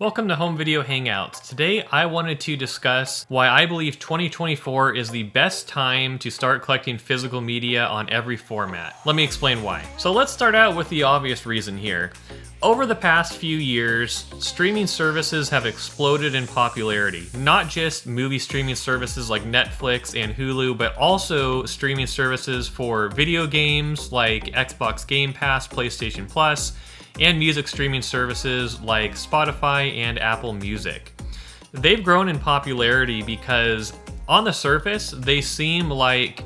Welcome to Home Video Hangouts. Today I wanted to discuss why I believe 2024 is the best time to start collecting physical media on every format. Let me explain why. So let's start out with the obvious reason here. Over the past few years, streaming services have exploded in popularity. Not just movie streaming services like Netflix and Hulu, but also streaming services for video games like Xbox Game Pass, PlayStation Plus, and music streaming services like Spotify and Apple Music. They've grown in popularity because on the surface, they seem like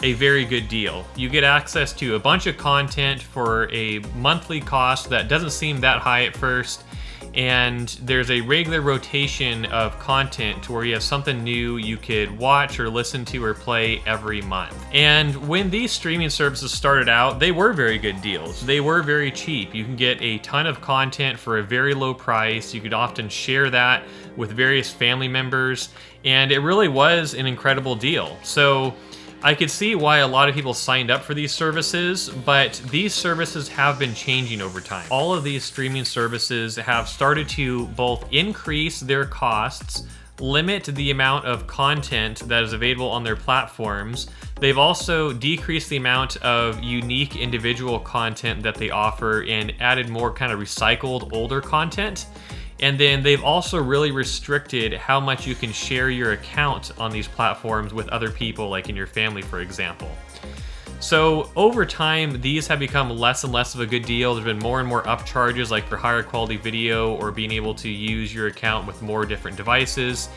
a very good deal. You get access to a bunch of content for a monthly cost that doesn't seem that high at first, and there's a regular rotation of content to where you have something new you could watch or listen to or play every month. And when these streaming services started out, they were very good deals. They were very cheap. You can get a ton of content for a very low price. You could often share that with various family members, and it really was an incredible deal. So I could see why a lot of people signed up for these services, but these services have been changing over time. All of these streaming services have started to both increase their costs, limit the amount of content that is available on their platforms. They've also decreased the amount of unique individual content that they offer and added more kind of recycled older content. And then they've also really restricted how much you can share your account on these platforms with other people, like in your family, for example. So over time, these have become less and less of a good deal. There's been more and more upcharges, like for higher quality video or being able to use your account with more different devices.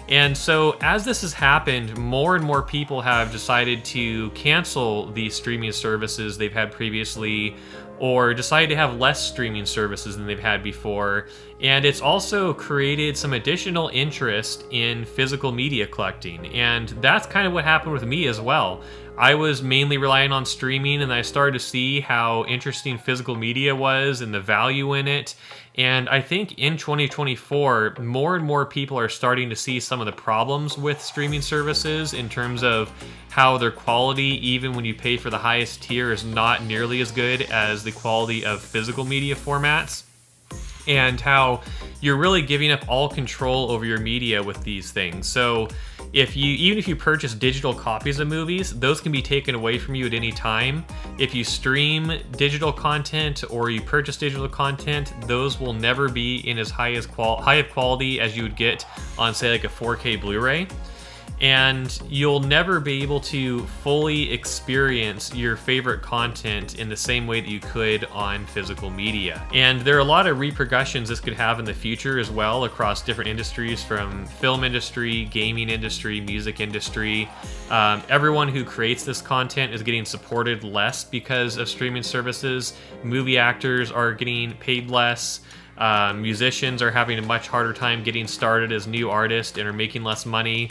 And so as this has happened, more and more people have decided to cancel the streaming services they've had previously, or decide to have less streaming services than they've had before. And it's also created some additional interest in physical media collecting. And that's kind of what happened with me as well. I was mainly relying on streaming, and I started to see how interesting physical media was and the value in it. And I think in 2024, more and more people are starting to see some of the problems with streaming services in terms of how their quality, even when you pay for the highest tier, is not nearly as good as the quality of physical media formats, and how you're really giving up all control over your media with these things. So even if you purchase digital copies of movies, those can be taken away from you at any time. If you stream digital content or you purchase digital content, those will never be in as high of quality as you would get on, say, like a 4K Blu-ray. And you'll never be able to fully experience your favorite content in the same way that you could on physical media. And there are a lot of repercussions this could have in the future as well across different industries, from film industry, gaming industry, music industry. Everyone who creates this content is getting supported less because of streaming services. Movie actors are getting paid less. Musicians are having a much harder time getting started as new artists and are making less money.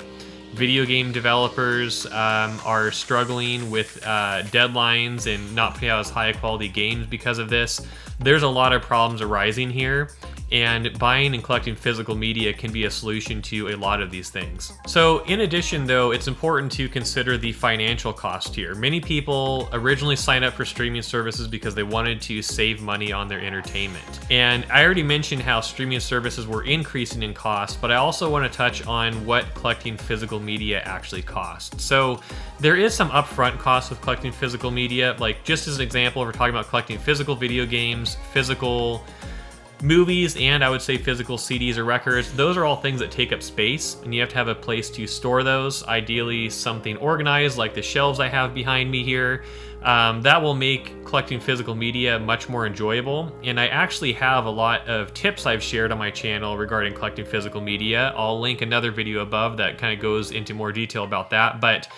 Video game developers are struggling with deadlines and not putting out as high quality games because of this. There's a lot of problems arising here, and buying and collecting physical media can be a solution to a lot of these things. So in addition, though, it's important to consider the financial cost here. Many people originally signed up for streaming services because they wanted to save money on their entertainment. And I already mentioned how streaming services were increasing in cost, but I also want to touch on what collecting physical media actually costs. So there is some upfront costs with collecting physical media. Like, just as an example, we're talking about collecting physical video games, physical movies, and I would say physical CDs or records. Those are all things that take up space, and you have to have a place to store those. Ideally, something organized like the shelves I have behind me here. That will make collecting physical media much more enjoyable. And I actually have a lot of tips I've shared on my channel regarding collecting physical media. I'll link another video above that kind of goes into more detail about that. But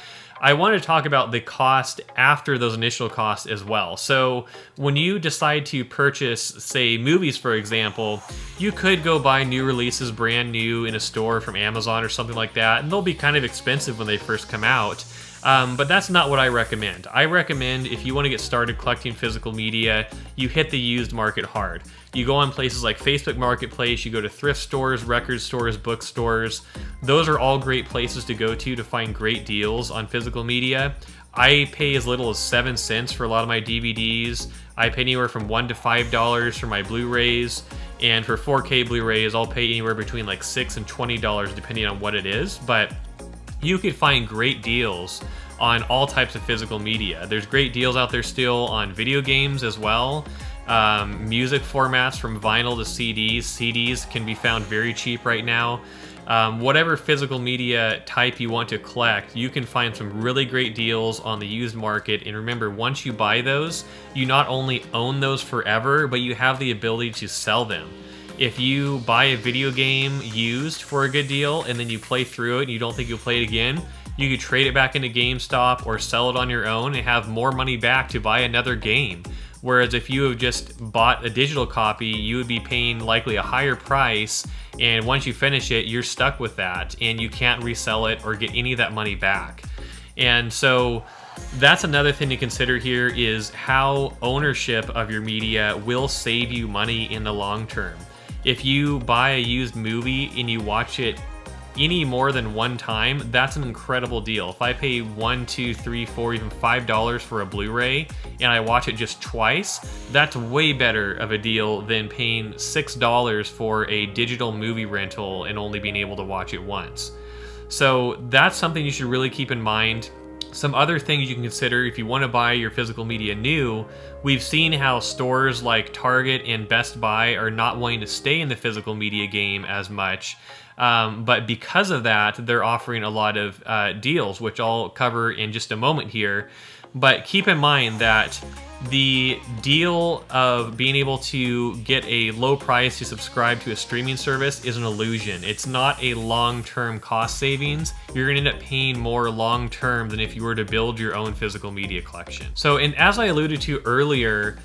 I want to talk about the cost after those initial costs as well. So when you decide to purchase, say, movies, for example, you could go buy new releases brand new in a store from Amazon or something like that, and they'll be kind of expensive when they first come out. But that's not what I recommend. I recommend, if you want to get started collecting physical media, you hit the used market hard. You go on places like Facebook Marketplace, you go to thrift stores, record stores, bookstores. Those are all great places to go to find great deals on physical media. I pay as little as 7 cents for a lot of my DVDs. I pay anywhere from $1 to $5 for my Blu-rays, and for 4K Blu-rays, I'll pay anywhere between like $6 and $20 depending on what it is. But you could find great deals on all types of physical media. There's great deals out there still on video games as well. Music formats from vinyl to CDs. CDs can be found very cheap right now. Whatever physical media type you want to collect, you can find some really great deals on the used market. And remember, once you buy those, you not only own those forever, but you have the ability to sell them. If you buy a video game used for a good deal and then you play through it and you don't think you'll play it again, you could trade it back into GameStop or sell it on your own and have more money back to buy another game. Whereas if you have just bought a digital copy, you would be paying likely a higher price, and once you finish it, you're stuck with that and you can't resell it or get any of that money back. And so that's another thing to consider here, is how ownership of your media will save you money in the long term. If you buy a used movie and you watch it any more than one time, that's an incredible deal. If I pay $1, $2, $3, $4, even $5 for a Blu-ray and I watch it just twice, that's way better of a deal than paying $6 for a digital movie rental and only being able to watch it once. So that's something you should really keep in mind. Some other things you can consider if you want to buy your physical media new. We've seen how stores like Target and Best Buy are not wanting to stay in the physical media game as much. But because of that, they're offering a lot of deals, which I'll cover in just a moment here. But keep in mind that the deal of being able to get a low price to subscribe to a streaming service is an illusion. It's not a long-term cost savings. You're going to end up paying more long-term than if you were to build your own physical media collection. So, and as I alluded to earlier,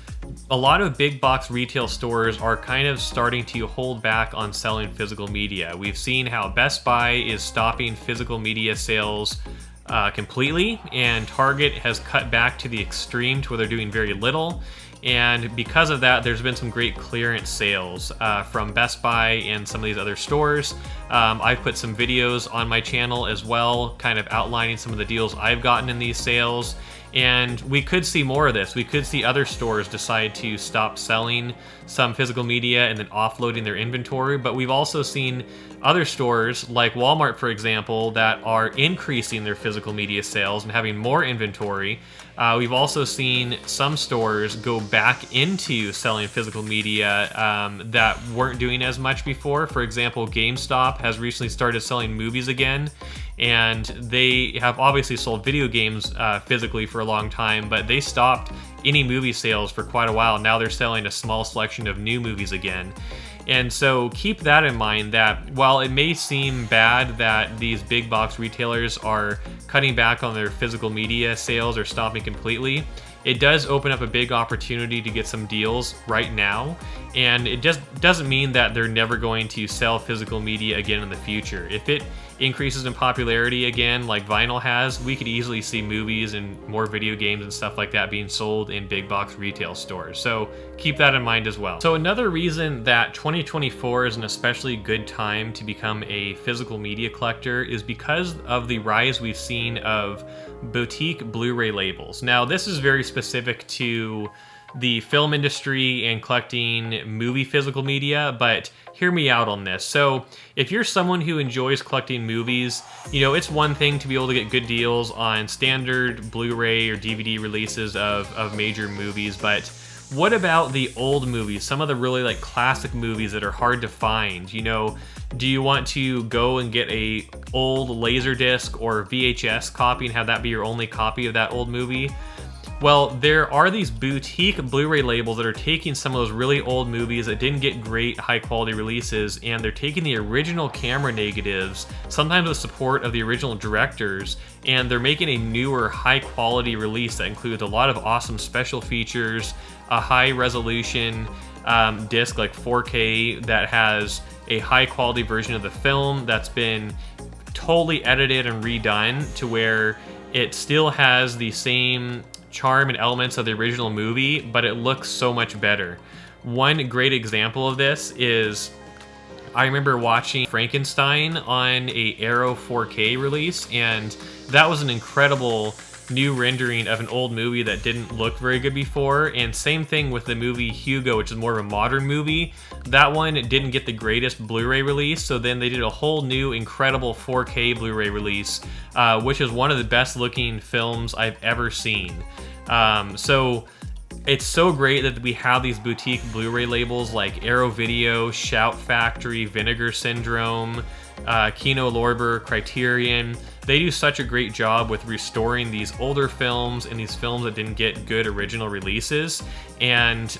a lot of big box retail stores are kind of starting to hold back on selling physical media. We've seen how Best Buy is stopping physical media sales completely, and Target has cut back to the extreme to where they're doing very little. And because of that, there's been some great clearance sales from Best Buy and some of these other stores. I've put some videos on my channel as well, kind of outlining some of the deals I've gotten in these sales. And we could see more of this. We could see other stores decide to stop selling some physical media and then offloading their inventory. But we've also seen other stores like Walmart, for example, that are increasing their physical media sales and having more inventory. We've also seen some stores go back into selling physical media that weren't doing as much before. For example, GameStop has recently started selling movies again, and they have obviously sold video games physically for a long time, but they stopped any movie sales for quite a while. Now they're selling a small selection of new movies again. And so keep that in mind, that while it may seem bad that these big box retailers are cutting back on their physical media sales or stopping completely, it does open up a big opportunity to get some deals right now. And it just doesn't mean that they're never going to sell physical media again in the future. If it increases in popularity again, like vinyl has, we could easily see movies and more video games and stuff like that being sold in big box retail stores. So keep that in mind as well. So another reason that 2024 is an especially good time to become a physical media collector is because of the rise we've seen of boutique Blu-ray labels. Now, this is very specific to the film industry and collecting movie physical media, but hear me out on this. So if you're someone who enjoys collecting movies, you know, it's one thing to be able to get good deals on standard Blu-ray or DVD releases of major movies, but what about the old movies, some of the really like classic movies that are hard to find? You know, do you want to go and get a old Laserdisc or VHS copy and have that be your only copy of that old movie? Well, there are these boutique Blu-ray labels that are taking some of those really old movies that didn't get great high-quality releases, and they're taking the original camera negatives, sometimes with support of the original directors, and they're making a newer, high-quality release that includes a lot of awesome special features, a high-resolution disc like 4K that has a high-quality version of the film that's been totally edited and redone to where it still has the same charm and elements of the original movie, but it looks so much better. One great example of this is I remember watching Frankenstein on a Arrow 4K release, and that was an incredible new rendering of an old movie that didn't look very good before. And same thing with the movie Hugo, which is more of a modern movie. That one didn't get the greatest Blu-ray release, so then they did a whole new incredible 4K Blu-ray release, which is one of the best looking films I've ever seen. So it's so great that we have these boutique Blu-ray labels like Arrow Video, Shout Factory, Vinegar Syndrome, Kino Lorber, Criterion. They do such a great job with restoring these older films and these films that didn't get good original releases. And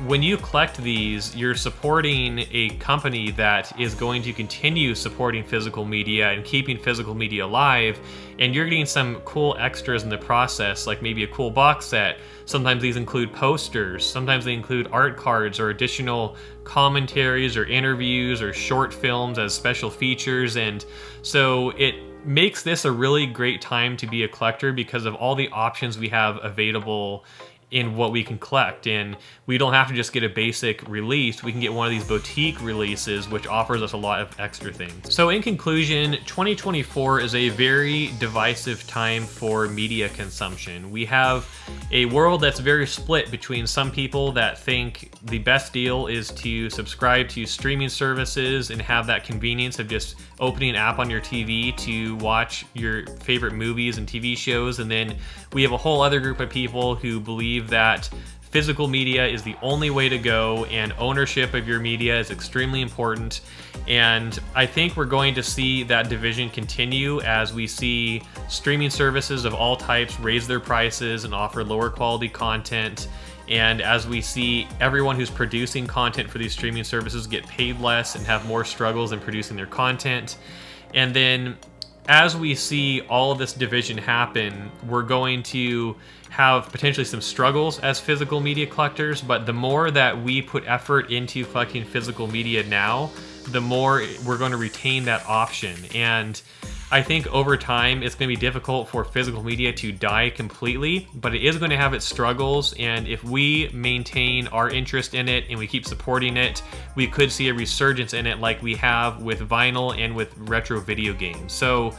when you collect these, you're supporting a company that is going to continue supporting physical media and keeping physical media alive. And you're getting some cool extras in the process, like maybe a cool box set. Sometimes these include posters. Sometimes they include art cards or additional commentaries or interviews or short films as special features. And so it makes this a really great time to be a collector because of all the options we have available in what we can collect. And we don't have to just get a basic release. We can get one of these boutique releases, which offers us a lot of extra things. So in conclusion, 2024 is a very divisive time for media consumption. We have a world that's very split between some people that think the best deal is to subscribe to streaming services and have that convenience of just opening an app on your TV to watch your favorite movies and TV shows. And then we have a whole other group of people who believe that physical media is the only way to go and ownership of your media is extremely important. And I think we're going to see that division continue as we see streaming services of all types raise their prices and offer lower quality content. And as we see everyone who's producing content for these streaming services get paid less and have more struggles in producing their content. And then as we see all of this division happen, we're going to have potentially some struggles as physical media collectors, but the more that we put effort into collecting physical media now, the more we're going to retain that option. And I think over time, it's going to be difficult for physical media to die completely, but it is going to have its struggles. And if we maintain our interest in it and we keep supporting it, we could see a resurgence in it like we have with vinyl and with retro video games. So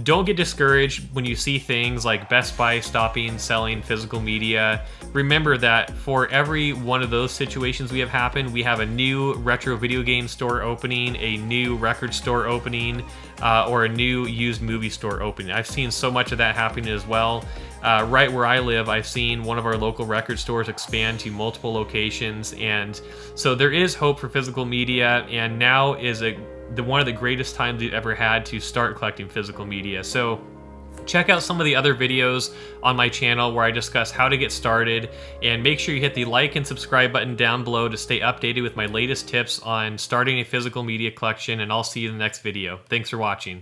don't get discouraged when you see things like Best Buy stopping selling physical media. Remember that for every one of those situations we have happen, we have a new retro video game store opening, a new record store opening, or a new used movie store opening. I've seen so much of that happening as well. Right where I live, I've seen one of our local record stores expand to multiple locations. And so there is hope for physical media, and now is one of the greatest times we've ever had to start collecting physical media. So check out some of the other videos on my channel where I discuss how to get started, and make sure you hit the like and subscribe button down below to stay updated with my latest tips on starting a physical media collection, and I'll see you in the next video. Thanks for watching.